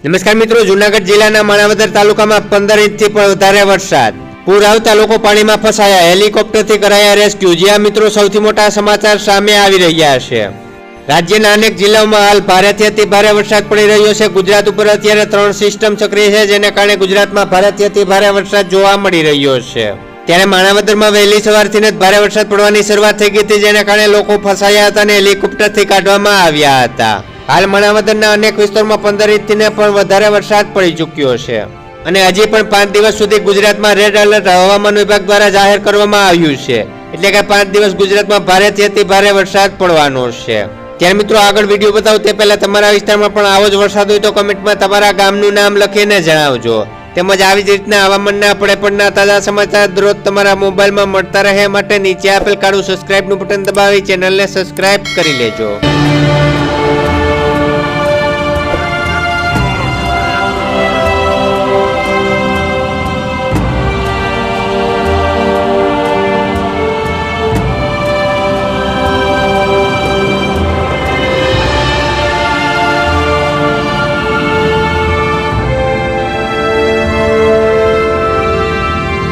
નમસ્કાર મિત્રો, જૂનાગઢ જિલ્લાના માણાવદર તાલુકામાં 15 ઇંચથી પણ વધારે વરસાદ. પૂર આવતા લોકો પાણીમાં ફસાયા, હેલિકોપ્ટરથી કરાયા રેસ્ક્યુ. જ્યાં મિત્રો સૌથી મોટા સમાચાર સામે આવી રહ્યા છે. રાજ્યના અનેક જિલ્લાઓમાં હાલ ભારેથી અતિ ભારે વરસાદ પડી રહ્યો છે. ગુજરાત ઉપર અત્યારે 3 સિસ્ટમ સક્રિય છે, જેને કારણે ગુજરાતમાં ભારેથી અતિ ભારે વરસાદ જોવા મળી રહ્યો છે. ત્યારે માણાવદરમાં વહેલી સવારથી જ ભારે વરસાદ પડવાની શરૂઆત થઈ ગઈ હતી, જેને કારણે લોકો ફસાયા હતા અને હેલિકોપ્ટરથી કાઢવામાં આવ્યા હતા. હાલ માણાવદરના અનેક વિસ્તારોમાં 15 ઇંચથી પણ વધારે વરસાદ પડી ચૂક્યો છે અને હજી પણ 5 દિવસ સુધી ગુજરાતમાં રેડ એલર્ટ હવામાન વિભાગ દ્વારા જાહેર કરવામાં આવ્યું છે. એટલે કે 5 દિવસ ગુજરાતમાં ભારેથી અતિ ભારે વરસાદ પડવાનો છે. ત્યારે મિત્રો, આગળ વિડીયો બતાવું તે પહેલા તમારા વિસ્તારમાં પણ આવો જ વરસાદ હોય તો કમેન્ટમાં તમારા ગામનું નામ લખીને જણાવજો. તેમજ આવી જ રીતના હવામાનના પડેપણના તાજા સમાચાર દરરોજ તમારા મોબાઈલમાં મળતા રહે માટે નીચે આપેલ કાળું સબસ્ક્રાઇબનું બટન દબાવી ચેનલને સબસ્ક્રાઇબ કરી લેજો.